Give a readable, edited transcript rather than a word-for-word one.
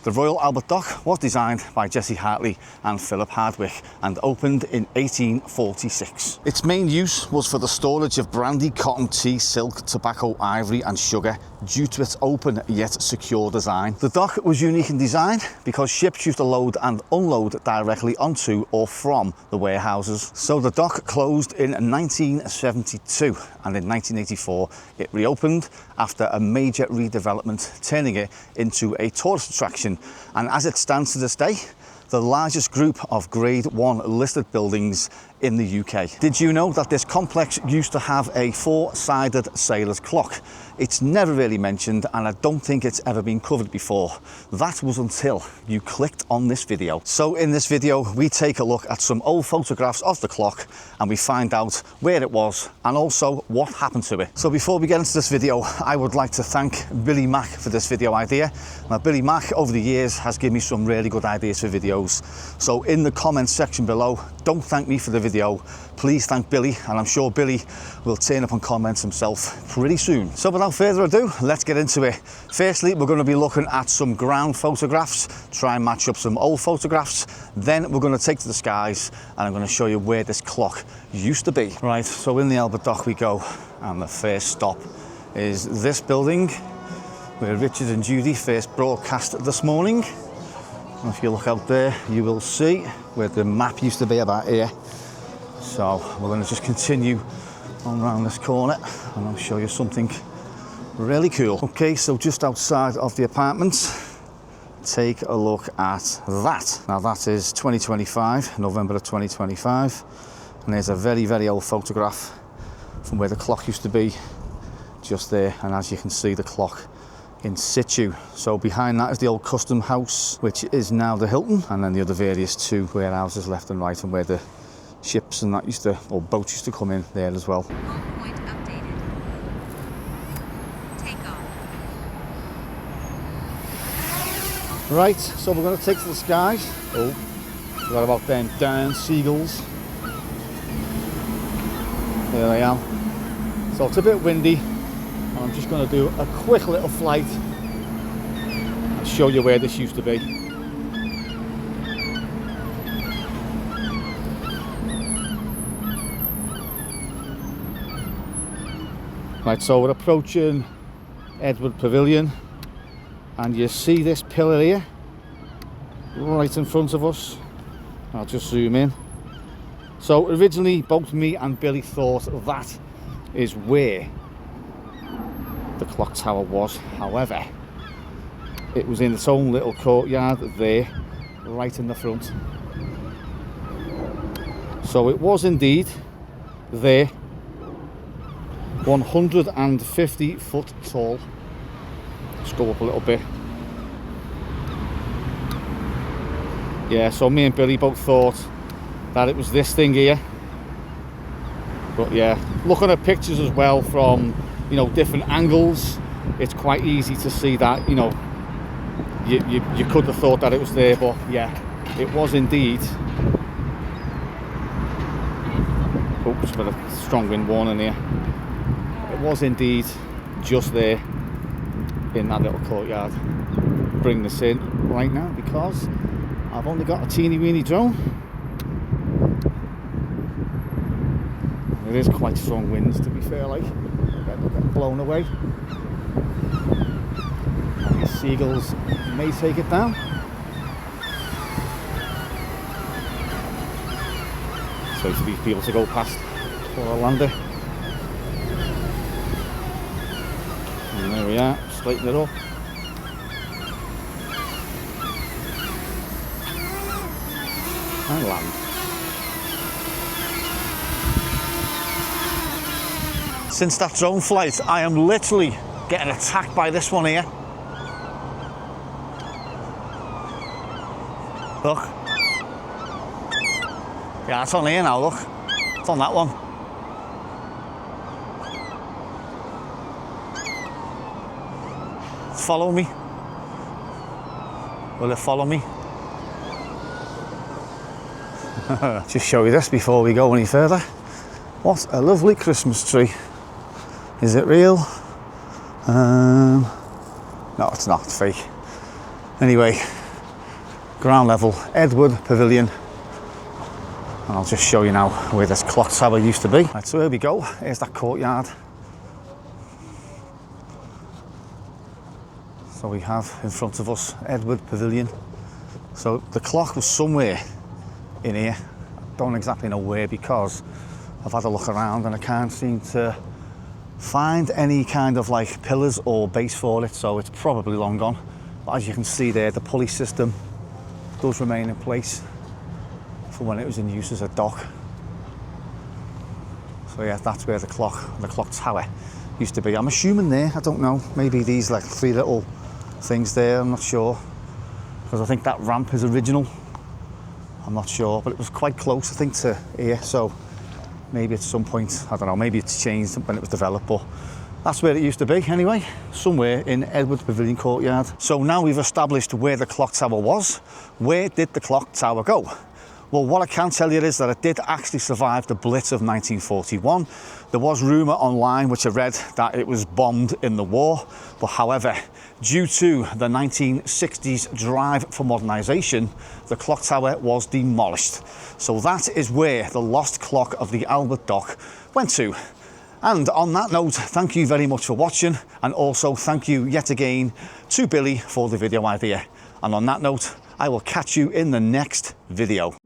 The Royal Albert Dock was designed by Jesse Hartley and Philip Hardwick and opened in 1846. Its main use was for the storage of brandy, cotton, tea, silk, tobacco, ivory and sugar due to its open yet secure design. The dock was unique in design because ships used to load and unload directly onto or from the warehouses. So the dock closed in 1972 and in 1984 it reopened after a major redevelopment, turning it into a tourist attraction, and as it stands to this day, the largest group of Grade 1 listed buildings in the UK. Did you know that this complex used to have a four-sided sailor's clock? It's never really mentioned and I don't think it's ever been covered before. That was until you clicked on this video. So in this video we take a look at some old photographs of the clock and we find out where it was and also what happened to it. So before we get into this video, I would like to thank Billy Mack for this video idea. Now Billy Mack over the years has given me some really good ideas for videos. So in the comments section below, don't thank me for the video, please thank Billy, and I'm sure Billy will turn up on comments himself pretty soon. So without further ado, let's get into it. Firstly, we're going to be looking at some ground photographs, try and match up some old photographs, then we're going to take to the skies and I'm going to show you where this clock used to be. Right, so in the Albert Dock we go, and the first stop is this building where Richard and Judy first broadcast this morning. And if you look out there, you will see where the map used to be about here. So we're going to just continue on around this corner and I'll show you something really cool. Okay, so just outside of the apartments, take a look at that. Now that is 2025, November of 2025. And there's a very, very old photograph from where the clock used to be, just there. And as you can see, the clock in situ. So behind that is the old custom house, which is now the Hilton, and then the other various two warehouses left and right, and where the ships and that used to, or boats used to come in there as well. Point updated. Take off. Right, so we're going to take to the skies. Oh, forgot about them darn seagulls. There they are. So it's a bit windy. I'm just going to do a quick little flight and show you where this used to be. Right, so we're approaching Edward Pavilion and you see this pillar here right in front of us. I'll just zoom in. So originally both me and Billy thought that is where the clock tower was. However, it was in its own little courtyard there, right in the front. So it was indeed there, 150 foot tall. Let's go up a little bit. Yeah, so me and Billy both thought that it was this thing here. But yeah, looking at pictures as well from, you know, different angles, it's quite easy to see that, you know, you could have thought that it was there, but yeah, it was indeed. Oops, got a strong wind warning here. It was indeed just there in that little courtyard. Bring this in right now because I've only got a teeny weeny drone. It is quite strong winds, to be fair, like. Get blown away. And these seagulls may take it down. So for these people to go past for a lander. And there we are, straighten it up. And land. Since that drone flight, I am literally getting attacked by this one here. Look. Yeah, it's on here now, look. It's on that one. Follow me. Will it follow me? Just show you this before we go any further. What a lovely Christmas tree. Is it real? No, it's not, it's fake. Anyway, ground level Edward Pavilion. And I'll just show you now where this clock tower used to be. Right, so here we go, here's that courtyard. So we have in front of us Edward Pavilion. So the clock was somewhere in here. I don't exactly know where because I've had a look around and I can't seem to find any kind of like pillars or base for it, so it's probably long gone. But as you can see there, the pulley system does remain in place from when it was in use as a dock. So yeah, that's where the clock tower used to be. I'm assuming there, I don't know, maybe these like three little things there, I'm not sure. Because I think that ramp is original. I'm not sure, but it was quite close, I think, to here. So maybe at some point, I don't know, maybe it's changed when it was developed, but that's where it used to be anyway, somewhere in Edward Pavilion courtyard. So now we've established where the clock tower was. Where did the clock tower go? Well, what I can tell you is that it did actually survive the Blitz of 1941. There was rumour online, which I read, that it was bombed in the war. But however, due to the 1960s drive for modernisation, the clock tower was demolished. So that is where the lost clock of the Albert Dock went to. And on that note, thank you very much for watching. And also thank you yet again to Billy for the video idea. And on that note, I will catch you in the next video.